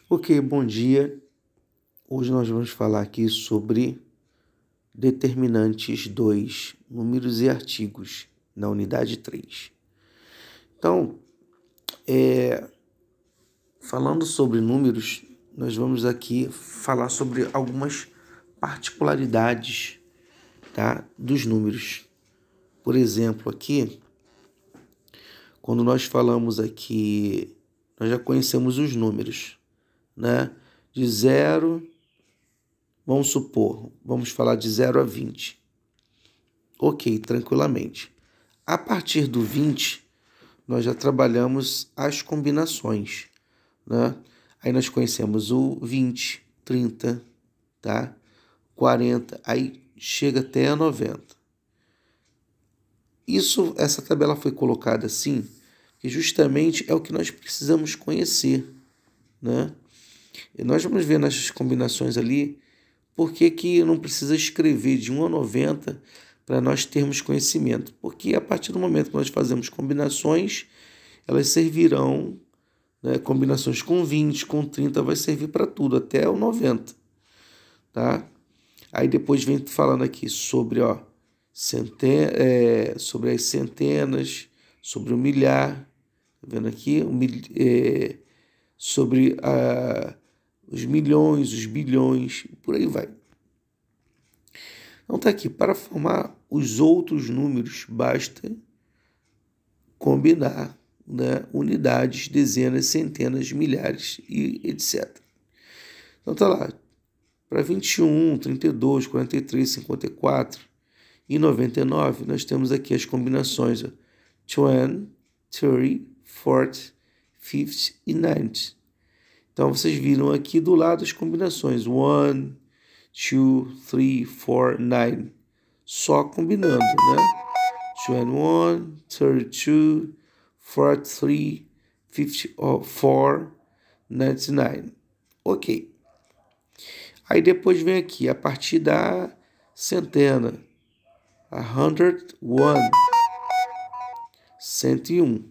Ok, bom dia. Hoje nós vamos falar aqui sobre determinantes 2, números e artigos, na unidade 3. Então, falando sobre números, nós vamos aqui falar sobre algumas particularidades, tá, dos números. Por exemplo, aqui, quando nós falamos aqui, nós já conhecemos os números, né? De 0, vamos falar de 0 a 20. Ok, tranquilamente. A partir do 20, nós já trabalhamos as combinações, né? Aí nós conhecemos o 20, 30, tá? 40, aí chega até a 90. Essa tabela foi colocada assim, que justamente é o que nós precisamos conhecer, né? E nós vamos ver nessas combinações ali por que não precisa escrever de 1 a 90 para nós termos conhecimento. Porque a partir do momento que nós fazemos combinações, elas servirão, né? Combinações com 20, com 30, vai servir para tudo, até o 90. Tá? Aí depois vem falando aqui sobre, sobre as centenas, sobre o milhar, tá vendo aqui? Sobre os milhões, os bilhões, por aí vai. Então tá aqui, para formar os outros números, basta combinar, né, unidades, dezenas, centenas, milhares e etc. Então tá lá, para 21, 32, 43, 54 e 99, nós temos aqui as combinações 20, 30, 40, 50 e 90. Então, vocês viram aqui do lado as combinações 1, 2, 3, 4, 9. Só combinando, né? 21, 32, 43, 54, 99. Ok. Aí depois vem aqui, a partir da centena. 101. 101.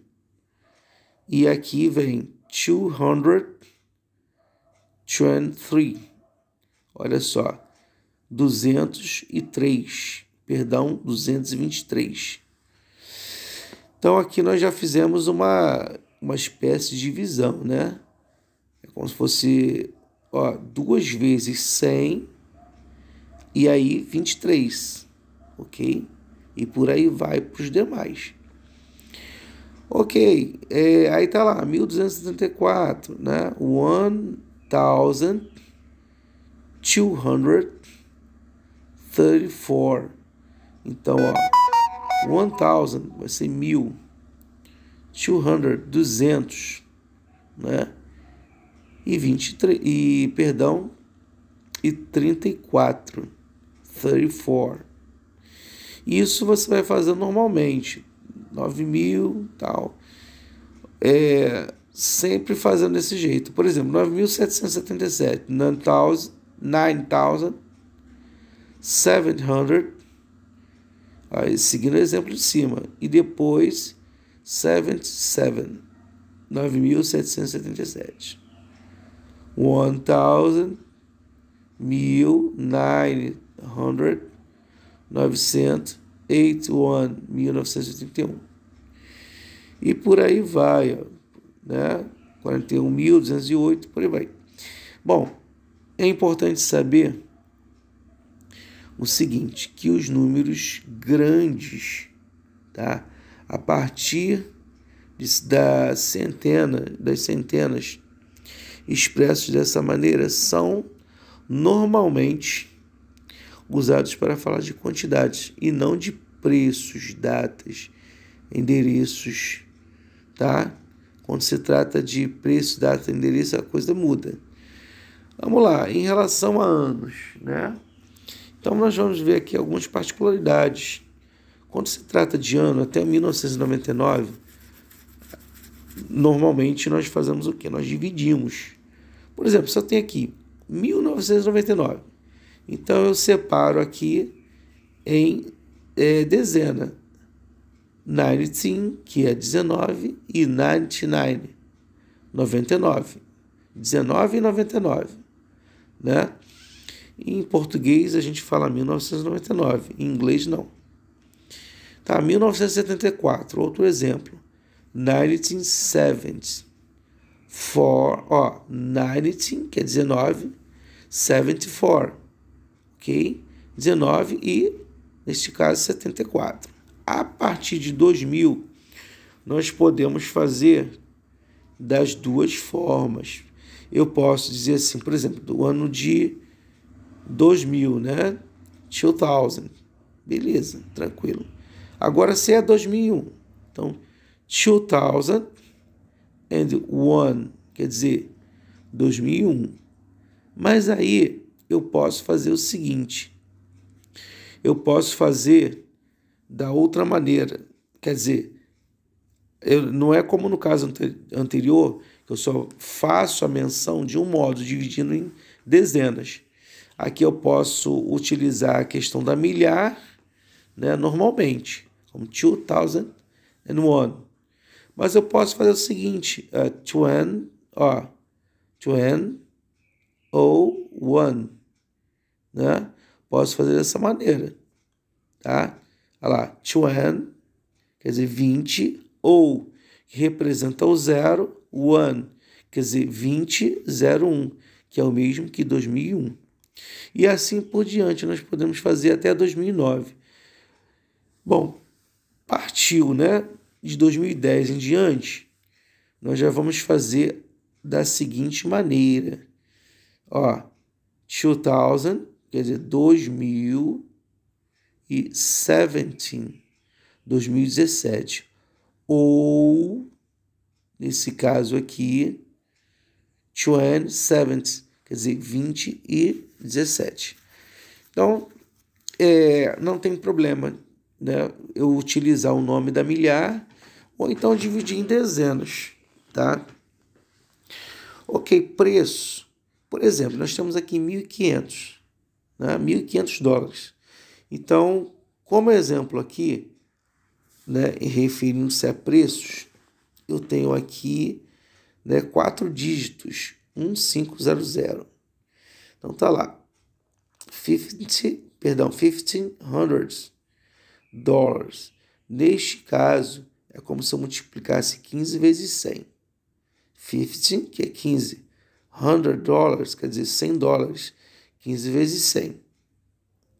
E aqui vem 223. Olha só. 223. Então aqui nós já fizemos uma espécie de divisão, né? É como se fosse 2 vezes 100 e aí 23, ok? E por aí vai para os demais. Ok, aí tá lá, 1274, né? 1234. Então, 1000 vai ser 1000. 200, 200, né? E 23, e 34. 34. Isso você vai fazer normalmente. 9.000, tal. Sempre fazendo desse jeito. Por exemplo, 9.777. 9,700. Aí, seguindo o exemplo de cima. E depois 77. 9.777. 1,000. 1.900. 981, 1981. E por aí vai, né? 41.208, por aí vai. Bom, é importante saber o seguinte, que os números grandes, tá? A partir das centenas expressos dessa maneira são normalmente usados para falar de quantidades e não de preços, datas, endereços, tá? Quando se trata de preço, data, endereço, a coisa muda. Vamos lá, em relação a anos, né? Então nós vamos ver aqui algumas particularidades. Quando se trata de ano, até 1999, normalmente nós fazemos o quê? Nós dividimos. Por exemplo, só tem aqui 1999. Então, eu separo aqui em dezena. 19, que é 19, e 99, 99. 19,99, né? Em português a gente fala 1999, em inglês não. Tá, 1974, outro exemplo. 1970. 19 que é 19, 74, ok? 19 e, neste caso, 74. A partir de 2000, nós podemos fazer das duas formas. Eu posso dizer assim, por exemplo, do ano de 2000, né? 2000. Beleza, tranquilo. Agora, se é 2001, então, 2001, quer dizer, 2001. Mas aí eu posso fazer o seguinte, eu posso fazer da outra maneira, quer dizer, não é como no caso anterior, que eu só faço a menção de um modo, dividindo em dezenas. Aqui eu posso utilizar a questão da milhar, né, normalmente, como 2001. Mas eu posso fazer o seguinte, 20 ou 1, né? Posso fazer dessa maneira, tá? Olha lá, 20, quer dizer 20, ou que representa o 0, 1, quer dizer 2001, que é o mesmo que 2001. E assim por diante, nós podemos fazer até 2009. Bom, partiu, né? De 2010 em diante, nós já vamos fazer da seguinte maneira. 2000, quer dizer 2017. Ou, nesse caso aqui, 27, quer dizer 2017. Então, não tem problema, né, eu utilizar o nome da milhar ou então dividir em dezenas, tá? Ok, preço. Por exemplo, nós temos aqui 1.500, né, $1.500. Então, como exemplo aqui, né, referindo-se a preços, eu tenho aqui, né, 4 dígitos, 1500. Então tá lá, $1,500. Neste caso, é como se eu multiplicasse 15 vezes 100. 15, que é 15. $100, quer dizer $100. 15 vezes 100.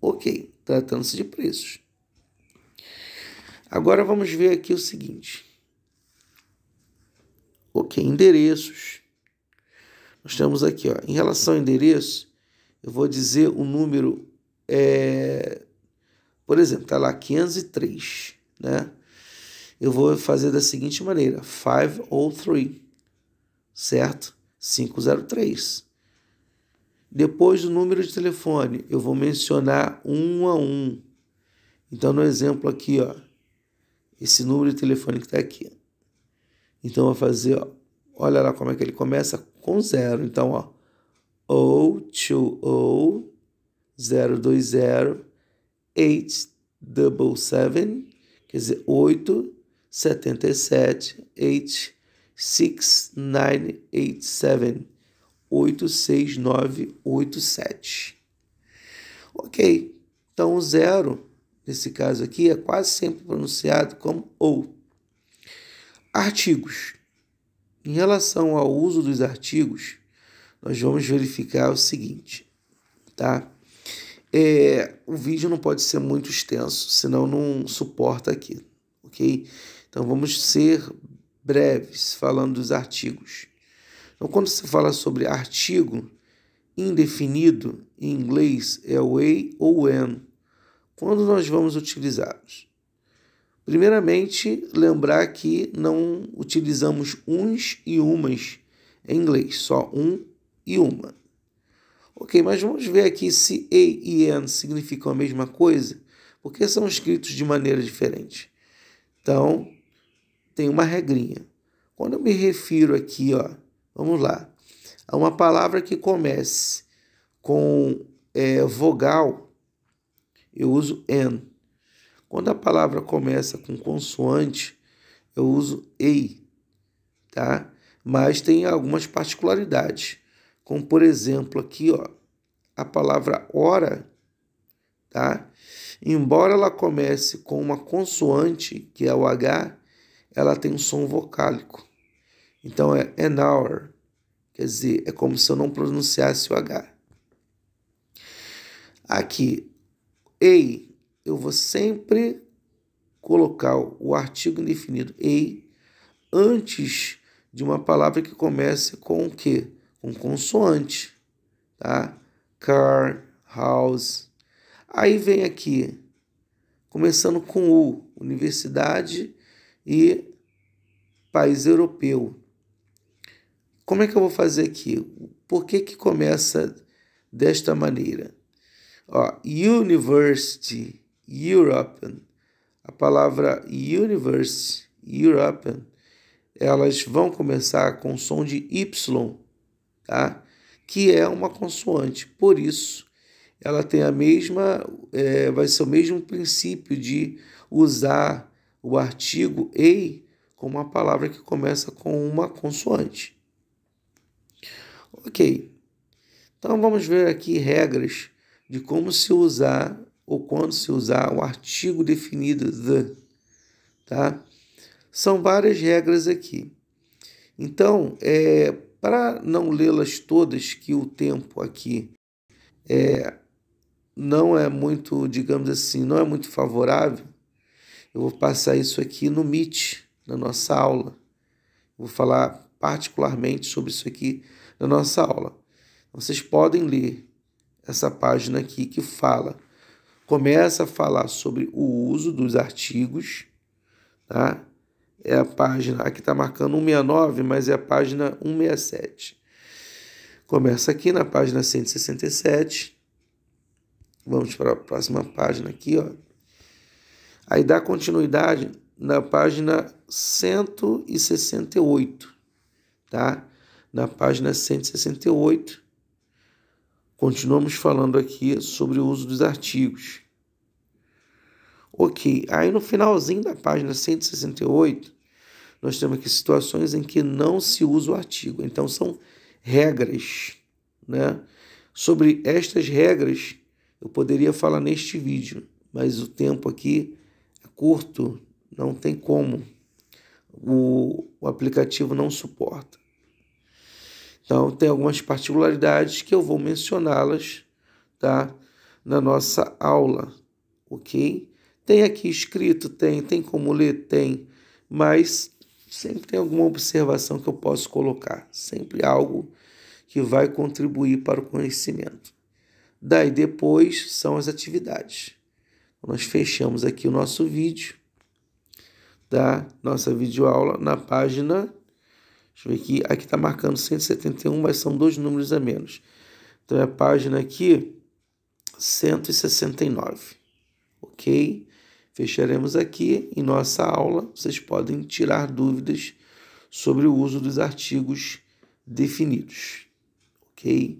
Ok, tratando-se de preços. Agora vamos ver aqui o seguinte. Ok, endereços. Nós temos aqui, em relação ao endereço, eu vou dizer o número, por exemplo, está lá 503, né? Eu vou fazer da seguinte maneira, 503, certo? 503. Depois do número de telefone, eu vou mencionar 1 a 1. Então, no exemplo aqui, esse número de telefone que está aqui. Então, eu vou fazer, olha lá como é que ele começa com 0. Então, 020 020 877, quer dizer 877 86987 86987. Ok, então o 0 nesse caso aqui é quase sempre pronunciado como ou. Artigos. Em relação ao uso dos artigos, nós vamos verificar o seguinte, tá? O vídeo não pode ser muito extenso, senão não suporta aqui, ok? Então vamos ser breves falando dos artigos. Então, quando se fala sobre artigo indefinido, em inglês é o a ou an. Quando nós vamos utilizá-los? Primeiramente, lembrar que não utilizamos uns e umas em inglês, só um e uma. Ok, mas vamos ver aqui se a e an significam a mesma coisa, porque são escritos de maneira diferente. Então, tem uma regrinha. Quando eu me refiro aqui, vamos lá, a uma palavra que comece com vogal, eu uso an. Quando a palavra começa com consoante, eu uso ei, tá? mas tem algumas particularidades, como por exemplo aqui, ó, a palavra hora, tá? Embora ela comece com uma consoante, que é o H, ela tem um som vocálico. Então é an hour, quer dizer, é como se eu não pronunciasse o H. Aqui, a, eu vou sempre colocar o artigo indefinido a antes de uma palavra que comece com o quê? Com consoante, tá? Car, house. Aí vem aqui, começando com U, universidade e país europeu. Como é que eu vou fazer aqui? Por que que começa desta maneira? Ó, University, European. A palavra University, European, elas vão começar com som de Y, tá? Que é uma consoante. Por isso, ela tem a mesma, vai ser o mesmo princípio de usar o artigo a como uma palavra que começa com uma consoante. Ok. Então, vamos ver aqui regras de como se usar ou quando se usar o artigo definido the, tá? São várias regras aqui. Então, para não lê-las todas, que o tempo aqui não é muito, digamos assim, não é muito favorável, eu vou passar isso aqui no Meet, na nossa aula. Vou falar particularmente sobre isso aqui na nossa aula. Vocês podem ler essa página aqui que começa a falar sobre o uso dos artigos, tá? É a página, aqui está marcando 169, mas é a página 167. Começa aqui na página 167. Vamos para a próxima página aqui, ó. Aí dá continuidade na página 168, tá? Na página 168, continuamos falando aqui sobre o uso dos artigos. Ok, aí no finalzinho da página 168, nós temos aqui situações em que não se usa o artigo. Então, são regras, né? Sobre estas regras, eu poderia falar neste vídeo, mas o tempo aqui é curto, não tem como. O aplicativo não suporta. Então, tem algumas particularidades que eu vou mencioná-las, tá? Na nossa aula, ok? Tem aqui escrito, tem como ler, tem, mas sempre tem alguma observação que eu posso colocar, sempre algo que vai contribuir para o conhecimento. Daí depois são as atividades. Nós fechamos aqui o nosso vídeo, tá? Nossa videoaula na página, deixa eu ver aqui está marcando 171, mas são 2 números a menos. Então é a página aqui 169, ok? Fecharemos aqui em nossa aula. Vocês podem tirar dúvidas sobre o uso dos artigos definidos, ok?